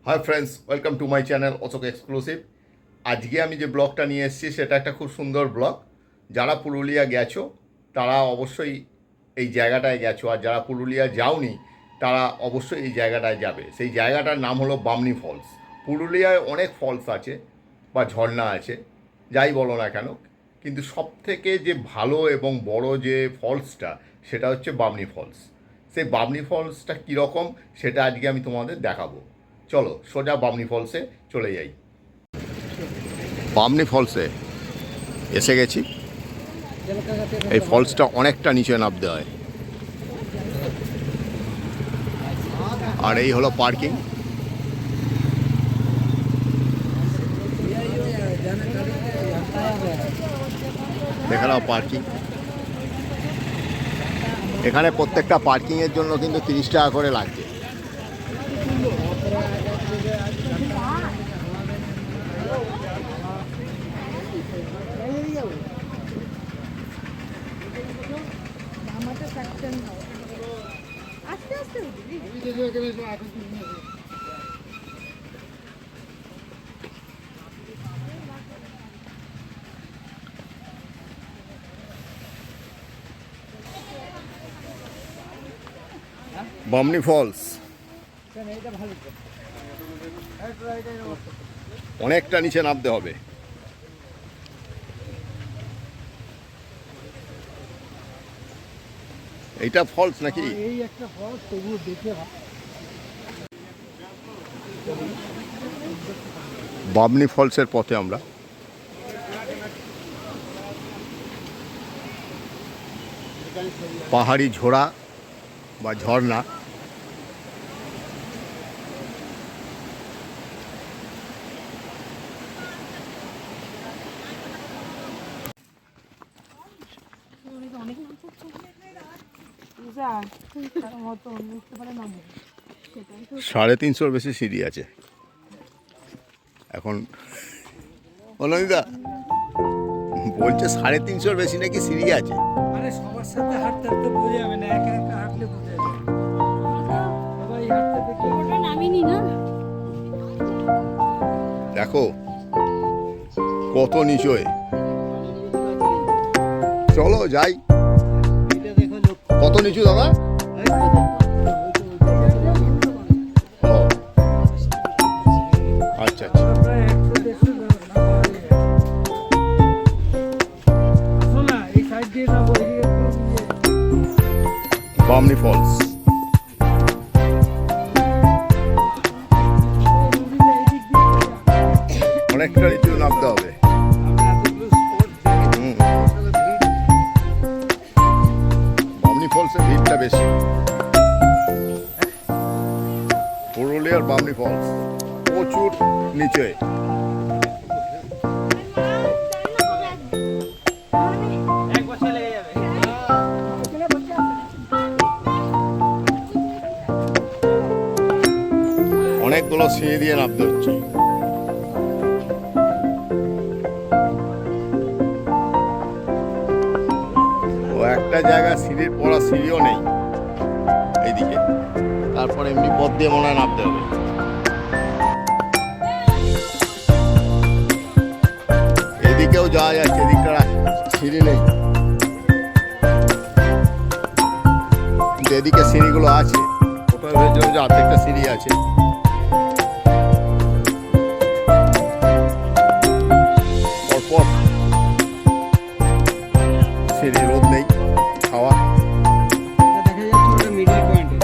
High friends, welcome to my channel Ashok exclusive. আজকে আমি যে ব্লগটা নিয়ে এসেছি সেটা একটা খুব সুন্দর ব্লগ। যারা পুরুলিয়া গেছো তারা অবশ্যই এই জায়গাটায় গেছো, আর যারা পুরুলিয়া যাওনি তারা অবশ্যই এই জায়গাটায় যাবে। সেই জায়গাটার নাম হলো বামনি ফলস। পুরুলিয়ায় অনেক ফলস আছে বা ঝর্ণা আছে, যাই বলো না কেন, কিন্তু সবথেকে যে ভালো এবং বড় যে ফলসটা সেটা হচ্ছে বামনি ফলস। সেই বামনি ফলসটা কীরকম সেটা আজকে আমি তোমাদের দেখাবো। চলো সোজা বামনি ফলসে চলে যাই। বামনি ফলসে এসে গেছি। এই ফলসটা অনেকটা নিচে নামতে হয়, আর এই হলো পার্কিং। দেখে নাও পার্কিং। এখানে প্রত্যেকটা পার্কিংয়ের জন্য কিন্তু 30 টাকা করে লাগছে। বামনি ফলস অনেকটা নিচে নামতে হবে। এইটা ফলস নাকি? এই একটা ফলস, তবুও দেখে বামনি ফলসের পথে আমরা। পাহাড়ি ঝোড়া বা ঝর্ণা। সাড়ে 300-র বেশি সিঁড়ি আছে এখন। অনন্দিতা বলছে 350-র বেশি নাকি সিঁড়ি আছে। আরে সবার সাথে হাঁটতে হাঁটতে বোঝা যাবে না, একা একা হাঁটলে বোঝা যাবে। সবাই হাঁটতে দেখলে ওটা নামিনি না। দেখো কত নিচে। চলো যাই। এটা দেখো লোক। কত নিচু দাদা? ও আচ্ছা আচ্ছা। প্রায় 100-150 না হয়। আসো না, এই সাইড দিয়ে যাবো, বামনি ফলস অনেকটা নিচু নামতে হবে। বামনি ফলসের ভিড়টা বেশি। পুরুলিয়ার বামনি ফলস প্রচুর নিচে। অনেকগুলো সিঁড়ি দিয়ে নামতে হচ্ছে। ও একটা জায়গা সিঁড়ির পড়া সিঁড়িও নেই এইদিকে, তারপর এমনি পথ দিয়ে মনে হয় নামতে হবে। এদিকেও যাওয়া যাচ্ছে, এদিকটা সিঁড়ি নেই, কিন্তু এদিকে সিঁড়িগুলো আছে। ওটা ভেবেছিলাম যে অর্ধেকটা সিঁড়ি আছে। পরপর সিঁড়ি, রোদ নেই, খাওয়া। দেখা যাচ্ছে ওটা মিডল পয়েন্টে।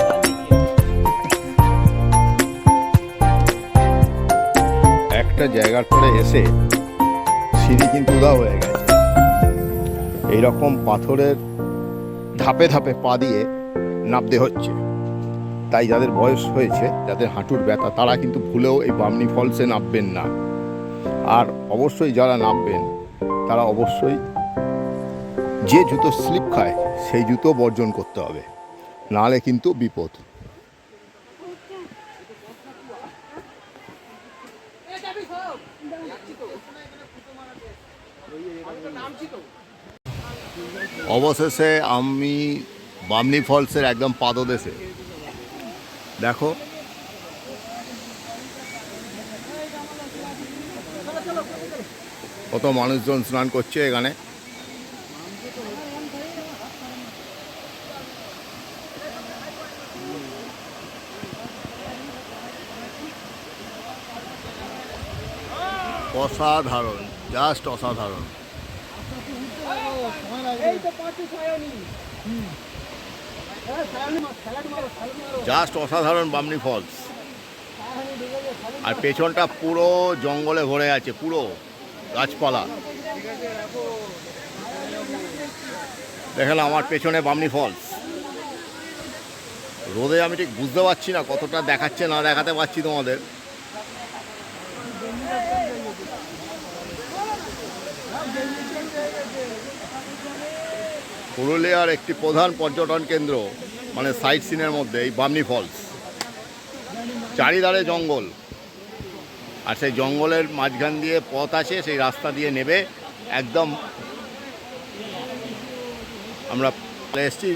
একটা জায়গার পরে এসে সিঁড়ি কিন্তু উধাও হয়ে গেছে। এইরকম পাথরের ধাপে ধাপে পা দিয়ে নামতে হচ্ছে। তাই যাদের বয়স হয়েছে, যাদের হাঁটুর ব্যথা, তারা কিন্তু ভুলেও এই বামনি ফলসে নামবেন না। আর অবশ্যই যারা নামবেন তারা অবশ্যই যে জুতো স্লিপ খায় সেই জুতো বর্জন করতে হবে, নাহলে কিন্তু বিপদ। অবশেষে আমি বামনি ফলসের একদম পাদদেশে। দেখো কত মানুষজন স্নান করছে এখানে। অসাধারণ, জাস্ট অসাধারণ। জাস্ট অসাধারণ বামনি ফলস। আর পেছনটা পুরো জঙ্গলে ভরে আছে, পুরো গাছপালা। দেখেন আমার পেছনে বামনি ফলস। রোদে আমি ঠিক বুঝতে পারছি না কতটা দেখাচ্ছে না দেখাতে পারছি তোমাদের। পুরুলিয়ার একটি প্রধান পর্যটন কেন্দ্র, মানে সাইট সিনের মধ্যে এই বামনি ফলস। চারিধারে জঙ্গল, আর সেই জঙ্গলের মাঝখান দিয়ে পথ আছে, সেই রাস্তা দিয়ে নেবে একদম আমরা এসছি।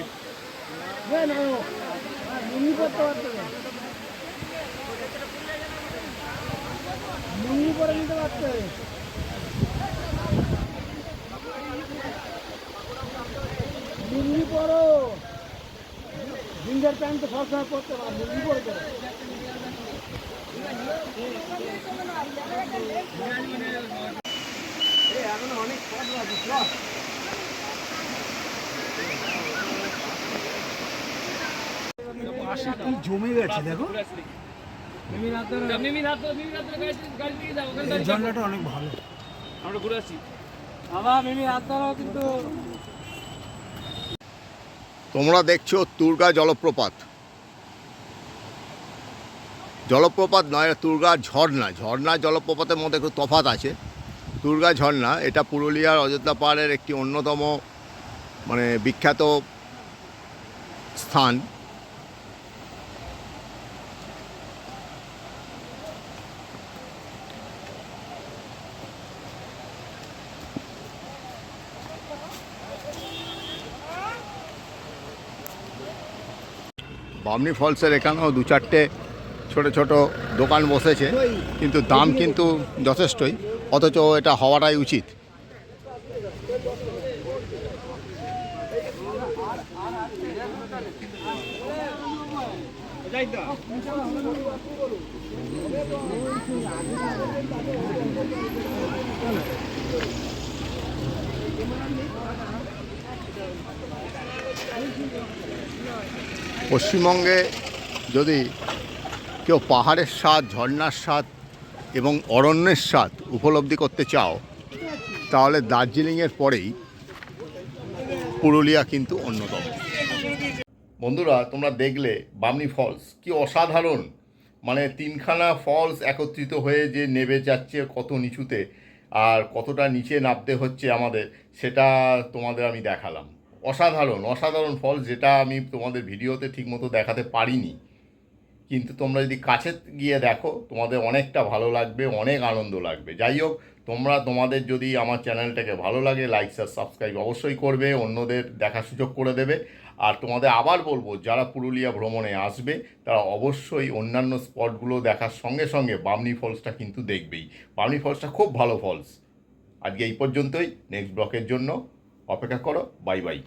লুঙ্গি পরো, জিঞ্জার প্যান্ট তো সবসময় পরতে পারো, লুঙ্গি পরে করো। পাশে কি জমে গেছে দেখো, এই ঝর্ণাটা অনেক ভালো। আমরা ঘুরে আসছি বাবা, মিমি রাতটাও কিন্তু। তোমরা দেখছো তুর্গা জলপ্রপাত। জলপ্রপাত নয়, তুর্গা ঝর্ণা। ঝর্ণা জলপ্রপাতের মধ্যে একটু তফাৎ আছে। তুর্গা ঝর্ণা এটা পুরুলিয়ার অযোধ্যা পাহাড়ের একটি অন্যতম মানে বিখ্যাত স্থান। বামনি ফলসের এখানেও দু চারটে ছোট ছোট দোকান বসেছে, কিন্তু দাম কিন্তু যথেষ্টই, অথচ এটা হওয়াটাই উচিত। পশ্চিমবঙ্গে যদি কেউ পাহাড়ের স্বাদ, ঝর্ণার স্বাদ এবং অরণ্যের স্বাদ উপলব্ধি করতে চাও, তাহলে দার্জিলিংয়ের পরেই পুরুলিয়া কিন্তু অন্যতম। বন্ধুরা, তোমরা দেখলে বামনি ফলস কি অসাধারণ, মানে তিনখানা ফলস একত্রিত হয়ে যে নেমে যাচ্ছে কত নিচুতে, আর কতটা নিচে নামতে হচ্ছে আমাদের, সেটা তোমাদের আমি দেখালাম। অসাধারণ অসাধারণ ফলস, যেটা আমি তোমাদের ভিডিওতে ঠিকমতো দেখাতে পারিনি, কিন্তু তোমরা যদি কাছে গিয়ে দেখো তোমাদের অনেকটা ভালো লাগবে, অনেক আনন্দ লাগবে। যাই হোক, তোমাদের যদি আমার চ্যানেলটাকে ভালো লাগে, লাইক শেয়ার সাবস্ক্রাইব অবশ্যই করবে, অন্যদের দেখার সুযোগ করে দেবে। আর তোমাদের আবার বলবো, যারা পুরুলিয়া ভ্রমণে আসবে তারা অবশ্যই অন্যান্য স্পটগুলো দেখার সঙ্গে সঙ্গে বামনি ফলসটা কিন্তু দেখবেই। বামনি ফলসটা খুব ভালো ফলস। আজকে এই পর্যন্তই, নেক্সট ব্লকের জন্য অপেক্ষা করো। Bye bye.